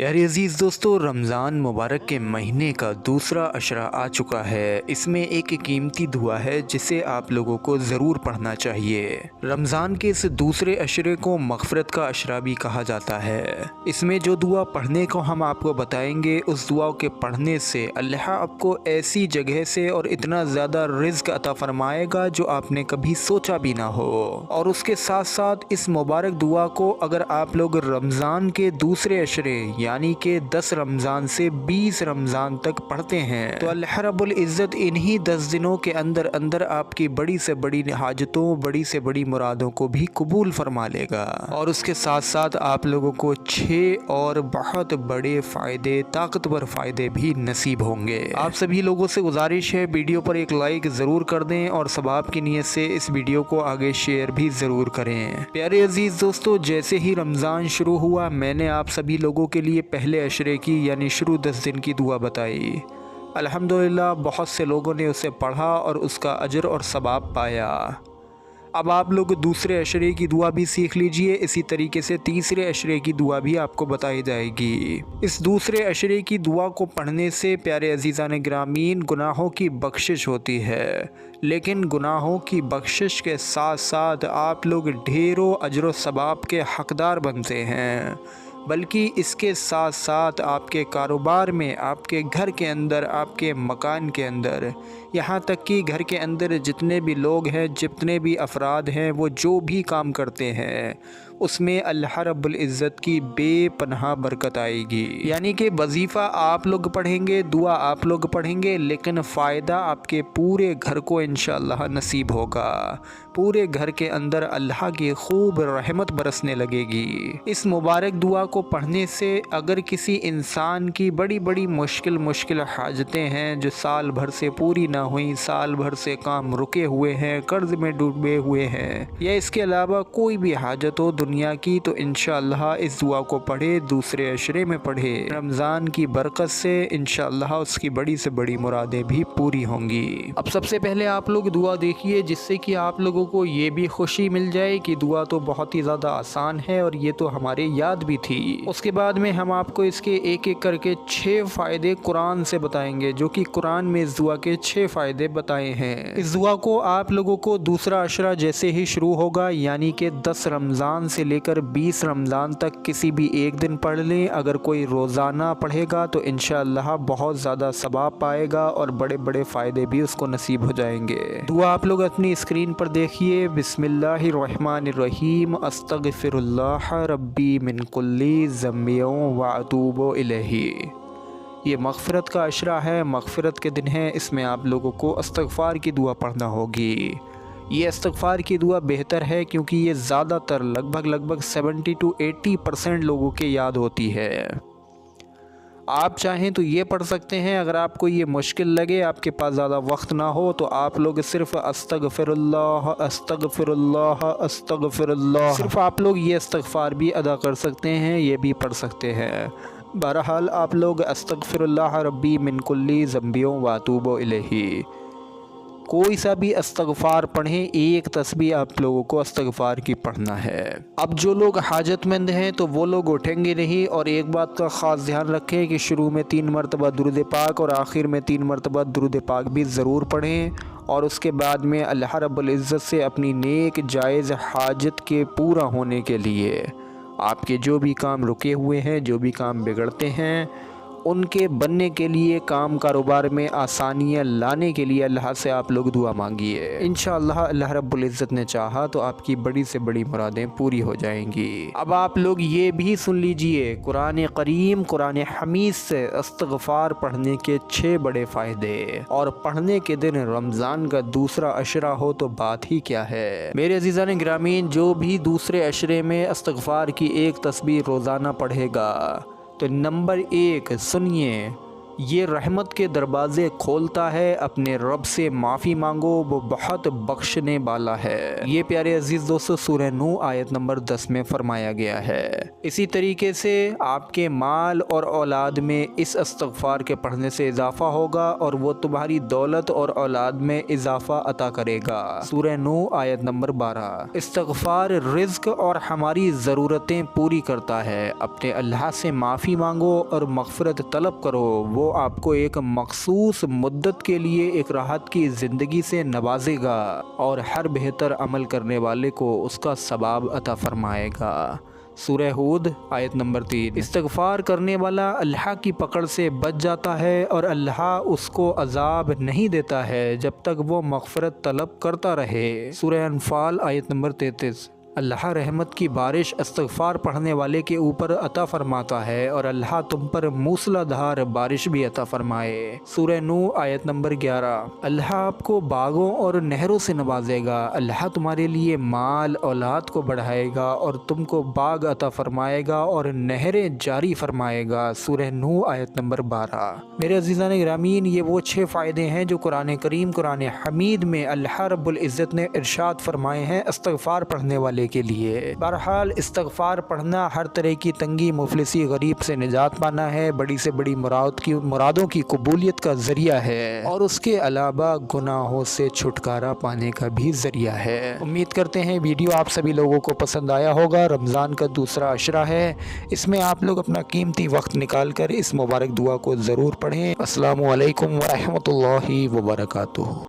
प्यारे अजीज़ दोस्तों, रमज़ान मुबारक के महीने का दूसरा अशरा आ चुका है। इसमें एक कीमती दुआ है जिसे आप लोगों को ज़रूर पढ़ना चाहिए। रमज़ान के इस दूसरे अशरे को मग़फ़िरत का अशरा भी कहा जाता है। इसमें जो दुआ पढ़ने को हम आपको बताएंगे, उस दुआ के पढ़ने से अल्लाह आपको ऐसी जगह से और इतना ज़्यादा रिज़्क़ अता फ़रमाएगा जो आपने कभी सोचा भी ना हो। और उसके साथ साथ इस मुबारक दुआ को अगर आप लोग रमज़ान के दूसरे अशरे यानी कि 10 रमज़ान से 20 रमज़ान तक पढ़ते हैं तो अल्लाह रब्बुल इज़्ज़त इन्हीं 10 दिनों के अंदर अंदर आपकी बड़ी से बड़ी हाजतों, बड़ी से बड़ी मुरादों को भी कबूल फरमा लेगा। और उसके साथ साथ आप लोगों को 6 और बहुत बड़े फ़ायदे, ताकतवर फ़ायदे भी नसीब होंगे। आप सभी लोगों से गुजारिश है, वीडियो पर एक लाइक ज़रूर कर दें और सवाब की नीयत से इस वीडियो को आगे शेयर भी ज़रूर करें। प्यारे अजीज़ दोस्तों, जैसे ही रमज़ान शुरू हुआ मैंने आप सभी लोगों के लिए पहले अशरे की यानी शुरू 10 दिन की दुआ बताई। अल्हम्दुलिल्लाह बहुत से लोगों ने उसे पढ़ा और उसका अजर और सवाब पाया। अब आप लोग दूसरे अशरे की दुआ भी सीख लीजिए। इसी तरीके से तीसरे अशरे की दुआ भी आपको बताई जाएगी। इस दूसरे अशरे की दुआ को पढ़ने से प्यारे अजीज़ान ग्रामीन गुनाहों की बख्शिश होती है, लेकिन गुनाहों की बख्शिश के साथ साथ आप लोग ढेरों अजर व सवाब के हकदार बनते हैं। बल्कि इसके साथ साथ आपके कारोबार में, आपके घर के अंदर, आपके मकान के अंदर, यहाँ तक कि घर के अंदर जितने भी लोग हैं, जितने भी अफराद हैं, वो जो भी काम करते हैं उसमें अल्लाह रब्बुल इज़्ज़त की बेपनाह बरकत आएगी। यानी कि वजीफ़ा आप लोग पढ़ेंगे, दुआ आप लोग पढ़ेंगे, लेकिन फ़ायदा आपके पूरे घर को इंशाअल्लाह नसीब होगा। पूरे घर के अंदर अल्लाह की खूब रहमत बरसने लगेगी। इस मुबारक दुआ को पढ़ने से अगर किसी इंसान की बड़ी बड़ी मुश्किल हाजतें हैं जो साल भर से पूरी ना हुई, साल भर से काम रुके हुए हैं, कर्ज़ में डूबे हुए हैं, या इसके अलावा कोई भी हाजत हो दुनिया की, तो इंशाअल्लाह इस दुआ को पढ़े, दूसरे अशरे में पढ़े, रमज़ान की बरकत से इंशाअल्लाह उसकी बड़ी से बड़ी मुरादें भी पूरी होंगी। अब सबसे पहले आप लोग दुआ देखिए, जिससे कि आप लोगों को ये भी खुशी मिल जाए कि दुआ तो बहुत ही ज़्यादा आसान है और ये तो हमारे याद भी थी। उसके बाद में हम आपको इसके एक एक करके 6 फ़ायदे कुरान से बताएंगे, जो कि कुरान में इस दुआ के 6 फ़ायदे बताए हैं। इस दुआ को आप लोगों को दूसरा अशरा जैसे ही शुरू होगा यानी कि 10 रमज़ान से लेकर 20 रमज़ान तक किसी भी एक दिन पढ़ लें। अगर कोई रोज़ाना पढ़ेगा तो इंशाअल्लाह बहुत ज़्यादा सवाब पाएगा और बड़े बड़े फ़ायदे भी उसको नसीब हो जाएंगे। दुआ आप लोग अपनी स्क्रीन पर देखिए। बिस्मिल्लाहिर्रहमानिर्रहीम, अस्तगफिरुल्लाह रब्बी मिन कुल्ली ज़म्बियों व अतूबु इलैही। ये मग़फ़िरत का अशरा है, मग़फ़िरत के दिन है। इसमें आप लोगों को इस्तग़फ़ार की दुआ पढ़ना होगी। ये इस्तग़फ़ार की दुआ बेहतर है क्योंकि ये ज़्यादातर लगभग 70 to 80% लोगों के याद होती है। आप चाहें तो ये पढ़ सकते हैं। अगर आपको ये मुश्किल लगे, आपके पास ज़्यादा वक्त ना हो, तो आप लोग सिर्फ़ अस्तग़फ़िरुल्लाह अस्तग़फ़िरुल्लाह अस्तग़फ़िरुल्लाह, सिर्फ़ आप लोग ये इस्तग़फ़ार भी अदा कर सकते हैं, ये भी पढ़ सकते हैं। बहरहाल आप लोग अस्तग़फ़िरुल्लाह रब्बी मिन कुल्ली ज़म्बियों व अतूबु इलैही कोई सा भी इस्तग़फ़ार पढ़ें, एक तस्बीह आप लोगों को इस्तग़फ़ार की पढ़ना है। अब जो लोग हाजतमंद हैं तो वो लोग उठेंगे नहीं, और एक बात का ख़ास ध्यान रखें कि शुरू में 3 मरतबा दुरूद पाक और आखिर में 3 मरतबा दुरूद पाक भी ज़रूर पढ़ें। और उसके बाद में अल्लाह रब्बुल इज़्ज़त से अपनी नेक जायज़ हाजत के पूरा होने के लिए, आपके जो भी काम रुके हुए हैं, जो भी काम बिगड़ते हैं, उनके बनने के लिए, काम कारोबार में आसानियाँ लाने के लिए अल्लाह से आप लोग दुआ मांगिए। इंशाअल्लाह अल्लाह रब्बुल इज़्ज़त ने चाहा तो आपकी बड़ी से बड़ी मुरादें पूरी हो जाएंगी। अब आप लोग ये भी सुन लीजिए, कुरान करीम, कुरान हमीद से इस्तग़फ़ार पढ़ने के 6 बड़े फ़ायदे, और पढ़ने के दिन रमज़ान का दूसरा अशरा हो तो बात ही क्या है। मेरे अज़ीज़ान ग्रामीन, जो भी दूसरे अशरे में इस्तग़फ़ार की एक तस्बीह रोज़ाना पढ़ेगा तो नंबर 1 सुनिए, ये रहमत के दरवाजे खोलता है, अपने रब से माफ़ी मांगो, वो बहुत बख्शने वाला है। ये प्यारे अजीज़ दोस्तों सूरह नूह आयत नंबर 10 में फरमाया गया है। इसी तरीके से आपके माल और औलाद में इस इस्तग़फ़ार के पढ़ने से इजाफ़ा होगा और वो तुम्हारी दौलत और औलाद में इजाफ़ा अता करेगा। सूरह नूह आयत नंबर 12। इस्तग़फ़ार रिज़्क़ और हमारी ज़रूरतें पूरी करता है। अपने अल्लाह से माफ़ी मांगो और मग़फ़िरत तलब करो, वो आपको एक मख़सूस मुद्दत के लिए एक राहत की ज़िंदगी से नवाजेगा और हर बेहतर अमल करने वाले को उसका सवाब अता फ़रमाएगा। सूरह हूद आयत नंबर 3। इस्तग़फ़ार करने वाला अल्लाह की पकड़ से बच जाता है और अल्लाह उसको अज़ाब नहीं देता है जब तक वो मग़फ़िरत तलब करता रहे। सूरह अनफ़ाल आयत नंबर 33। अल्लाह रहमत की बारिश इस्तग़फ़ार पढ़ने वाले के ऊपर अता फ़रमाता है और अल्लाह तुम पर मूसलाधार बारिश भी अता फ़रमाए। सूरह नूह आयत नंबर 11। अल्लाह आपको बागों और नहरों से नवाजेगा। अल्लाह तुम्हारे लिए माल औलाद को बढ़ाएगा और तुमको बाग अता फ़रमाएगा और नहरें जारी फ़रमाएगा। सूरह नूह आयत नंबर 12। मेरे अज़ीज़ान गिरामीन, ये वो 6 फ़ायदे हैं जो कुरान करीम कुरान हमीद में अल्लाह रब्बुल इज़्ज़त ने इरशाद फ़रमाए हैं इस्तग़फ़ार पढ़ने वाले के लिए। बहरहाल इस्तग़फ़ार पढ़ना हर तरह की तंगी मुफलिसी गरीब से निजात पाना है, बड़ी से बड़ी मुरादों की कबूलियत का ज़रिया है और उसके अलावा गुनाहों से छुटकारा पाने का भी ज़रिया है। उम्मीद करते हैं वीडियो आप सभी लोगों को पसंद आया होगा। रमज़ान का दूसरा अशरा है, इसमें आप लोग अपना कीमती वक्त निकाल कर इस मुबारक दुआ को ज़रूर पढ़ें। अस्सलामु अलैकुम व रहमतुल्लाहि व बरकातुहू।